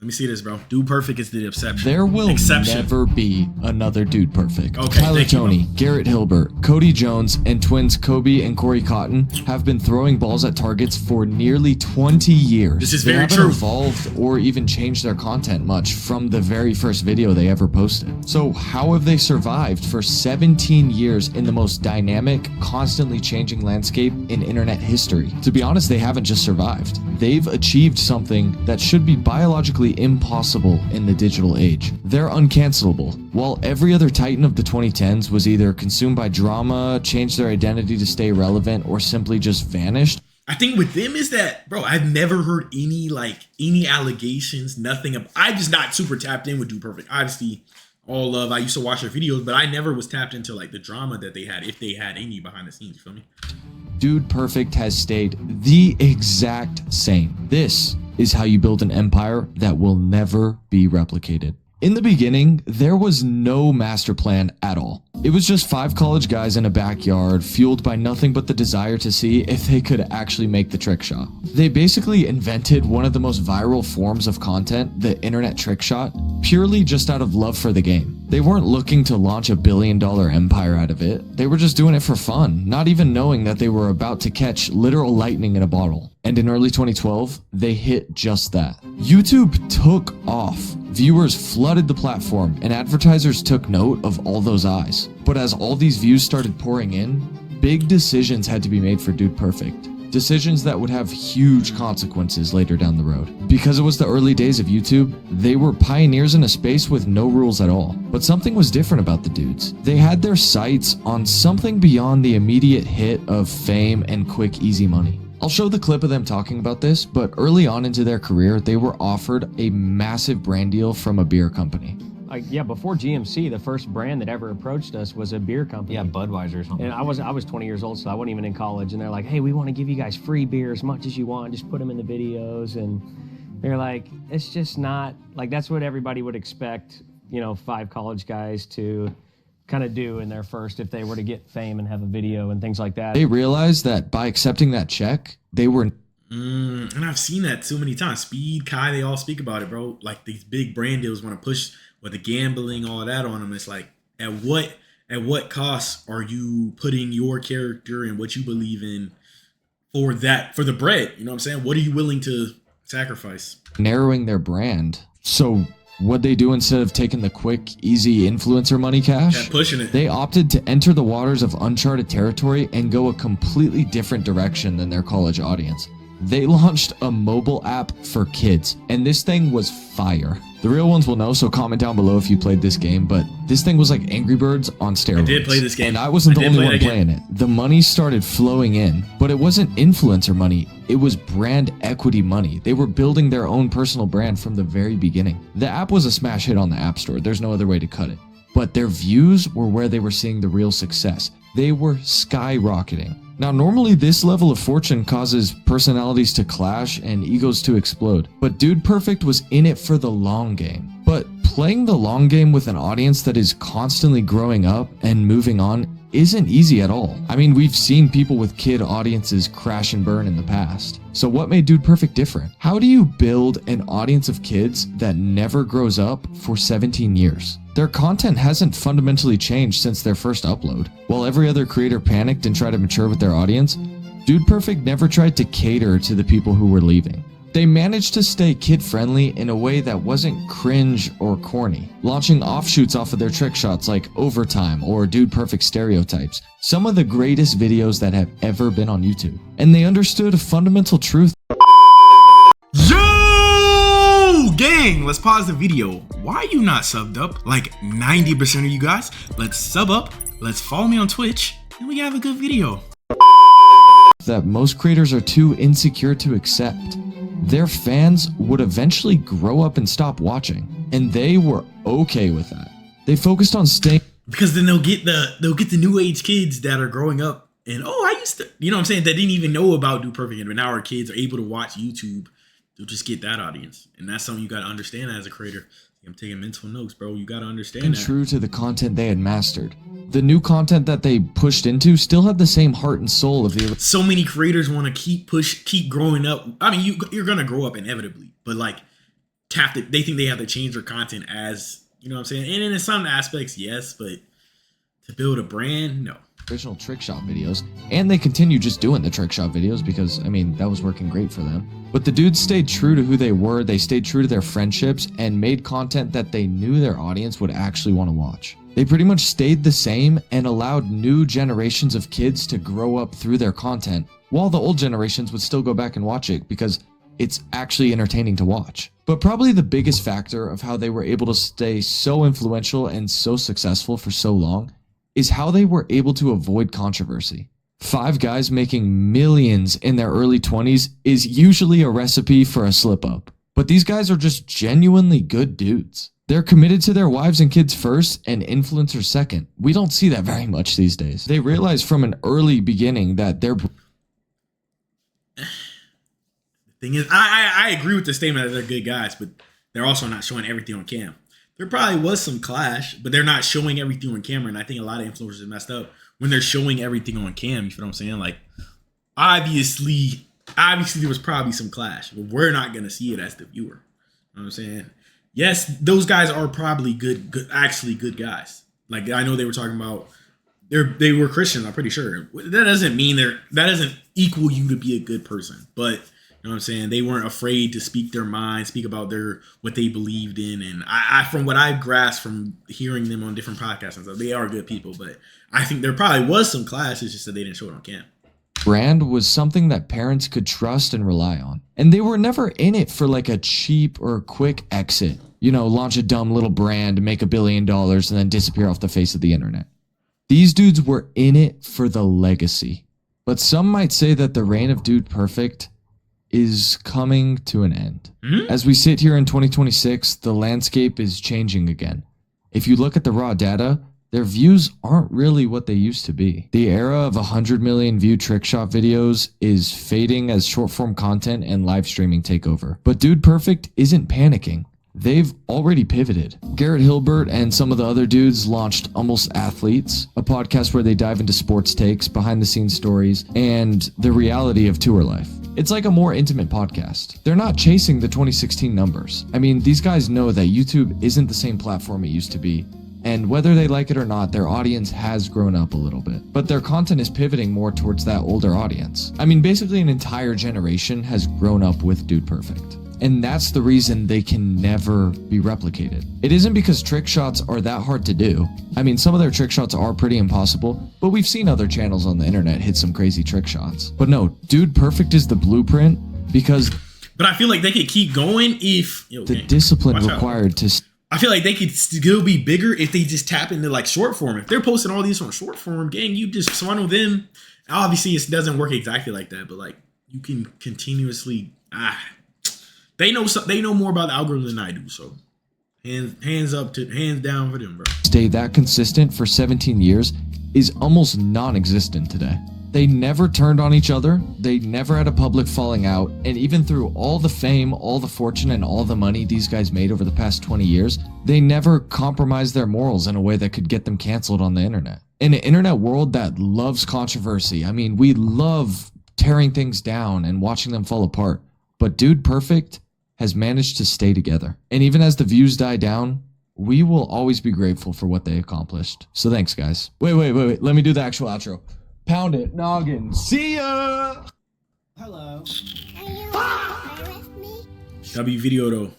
Let me see this, bro. Dude Perfect is the exception. There will never be another Dude Perfect. Okay, Tyler Toney, Garrett Hilbert, Cody Jones, and twins Kobe and Corey Cotton have been throwing balls at targets for nearly 20 years. This is they very haven't true. evolved or even changed their content much from the very first video they ever posted. So how have they survived for 17 years in the most dynamic, constantly changing landscape in internet history? To be honest, they haven't just survived. They've achieved something that should be biologically impossible in the digital age. They're uncancelable. While every other titan of the 2010s was either consumed by drama, changed their identity to stay relevant, or simply just vanished, I think with them is that, bro, I've never heard any allegations, nothing. I'm just not super tapped in with Dude Perfect. Obviously, all love. I used to watch their videos, but I never was tapped into like the drama that they had, if they had any behind the scenes. You feel me? Dude Perfect has stayed the exact same. This is how you build an empire that will never be replicated. In the beginning, there was no master plan at all. It was just 5 college guys in a backyard, fueled by nothing but the desire to see if they could actually make the trick shot. They basically invented one of the most viral forms of content, the internet trick shot, purely just out of love for the game. They weren't looking to launch $1 billion empire out of it. They were just doing it for fun, not even knowing that they were about to catch literal lightning in a bottle. And in early 2012, they hit just that. YouTube took off. Viewers flooded the platform, and advertisers took note of all those eyes. But as all these views started pouring in, big decisions had to be made for Dude Perfect. Decisions that would have huge consequences later down the road. Because it was the early days of YouTube, they were pioneers in a space with no rules at all. But something was different about the dudes. They had their sights on something beyond the immediate hit of fame and quick, easy money. I'll show the clip of them talking about this, but early on into their career, they were offered a massive brand deal from a beer company. Yeah, before GMC, the first brand that ever approached us was a beer company. Yeah, Budweiser or something. And I was 20 years old, so I wasn't even in college. And they're like, hey, we want to give you guys free beer as much as you want. Just put them in the videos. And they're like, it's just not, like, that's what everybody would expect, 5 college guys to kind of do in their first, if they were to get fame and have a video and things like that. They realized that by accepting that check, they were... And I've seen that too many times. Speed, Kai, they all speak about it, bro. Like these big brand deals want to push with the gambling, all that on them. It's like, at what cost are you putting your character and what you believe in for the bread? You know what I'm saying? What are you willing to sacrifice? Narrowing their brand. So what'd they do instead of taking the quick, easy influencer money cash? Kept pushing it. They opted to enter the waters of uncharted territory and go a completely different direction than their college audience. They launched a mobile app for kids, and this thing was fire. The real ones will know, so comment down below if you played this game, but this thing was like Angry Birds on steroids. I did play this game. And I wasn't the only one playing it. The money started flowing in, but it wasn't influencer money. It was brand equity money. They were building their own personal brand from the very beginning. The app was a smash hit on the App Store. There's no other way to cut it. But their views were where they were seeing the real success. They were skyrocketing. Now, normally this level of fortune causes personalities to clash and egos to explode, but Dude Perfect was in it for the long game. But playing the long game with an audience that is constantly growing up and moving on isn't easy at all. I mean, we've seen people with kid audiences crash and burn in the past. So what made Dude Perfect different? How do you build an audience of kids that never grows up for 17 years? Their content hasn't fundamentally changed since their first upload. While every other creator panicked and tried to mature with their audience, Dude Perfect never tried to cater to the people who were leaving. They managed to stay kid-friendly in a way that wasn't cringe or corny, launching offshoots off of their trick shots like Overtime or Dude Perfect Stereotypes, some of the greatest videos that have ever been on YouTube. And they understood a fundamental truth. Yo, gang, let's pause the video. Why are you not subbed up? Like 90% of you guys, let's sub up, let's follow me on Twitch, and we have a good video. That most creators are too insecure to accept. Their fans would eventually grow up and stop watching, and they were okay with that. They focused on staying, because then they'll get the new age kids that are growing up and I used to, you know what I'm saying, that didn't even know about Dude Perfect, but now our kids are able to watch YouTube. They'll just get that audience, and that's something you got to understand as a creator. I'm taking mental notes, bro. You got to understand that. True to the content they had mastered. The new content that they pushed into still had the same heart and soul of the... So many creators want to keep growing up. I mean, you're going to grow up inevitably, but like they think they have to change their content as, you know what I'm saying? And in some aspects, yes, but to build a brand, no. Original trick shot videos, and they continue just doing the trick shot videos because, I mean, that was working great for them. But the dudes stayed true to who they were, they stayed true to their friendships, and made content that they knew their audience would actually want to watch. They pretty much stayed the same and allowed new generations of kids to grow up through their content, while the old generations would still go back and watch it because it's actually entertaining to watch. But probably the biggest factor of how they were able to stay so influential and so successful for so long is how they were able to avoid controversy. 5 guys making millions in their early 20s is usually a recipe for a slip up. But these guys are just genuinely good dudes. They're committed to their wives and kids first and influencers second. We don't see that very much these days. They realize from an early beginning that they're... Thing is, I agree with the statement that they're good guys, but they're also not showing everything on cam. There probably was some clash, but they're not showing everything on camera, and I think a lot of influencers have messed up when they're showing everything on cam. You feel what I'm saying? Like, obviously there was probably some clash, but we're not gonna see it as the viewer. You know what I'm saying? Yes, those guys are probably actually good guys. Like, I know they were talking about they were Christians, I'm pretty sure. That doesn't mean that doesn't equal you to be a good person, but you know what I'm saying? They weren't afraid to speak their mind, speak about what they believed in. And I from what I've grasped from hearing them on different podcasts and stuff, they are good people. But I think there probably was some clash. It's just that they didn't show it on cam. Brand was something that parents could trust and rely on. And they were never in it for like a cheap or quick exit. You know, launch a dumb little brand, make $1 billion, and then disappear off the face of the internet. These dudes were in it for the legacy. But some might say that the reign of Dude Perfect is coming to an end. As we sit here in 2026, the landscape is changing again. If you look at the raw data, their views aren't really what they used to be. The era of 100 million view trick shot videos is fading as short form content and live streaming take over. But Dude Perfect isn't panicking. They've already pivoted. Garrett Hilbert and some of the other dudes launched Almost Athletes, a podcast where they dive into sports takes, behind the scenes stories, and the reality of tour life. It's like a more intimate podcast. They're not chasing the 2016 numbers. I mean, these guys know that YouTube isn't the same platform it used to be, and whether they like it or not, their audience has grown up a little bit. But their content is pivoting more towards that older audience. I mean, basically an entire generation has grown up with Dude Perfect. And that's the reason they can never be replicated. It isn't because trick shots are that hard to do. I mean, some of their trick shots are pretty impossible, but we've seen other channels on the internet hit some crazy trick shots. But no, Dude Perfect is the blueprint because... But I feel like they could keep going if... the discipline required to... I feel like they could still be bigger if they just tap into like short form. If they're posting all these on short form, gang, you just funnel them. Obviously, it doesn't work exactly like that, but like you can continuously... They know more about the algorithm than I do, so hands down for them, bro. Stay that consistent for 17 years is almost non-existent today. They never turned on each other, they never had a public falling out, and even through all the fame, all the fortune, and all the money these guys made over the past 20 years, they never compromised their morals in a way that could get them canceled on the internet. In an internet world that loves controversy, I mean, we love tearing things down and watching them fall apart, but Dude Perfect has managed to stay together. And even as the views die down, we will always be grateful for what they accomplished. So thanks, guys. Wait. Let me do the actual outro. Pound it, noggin. See ya! Hello. W video though.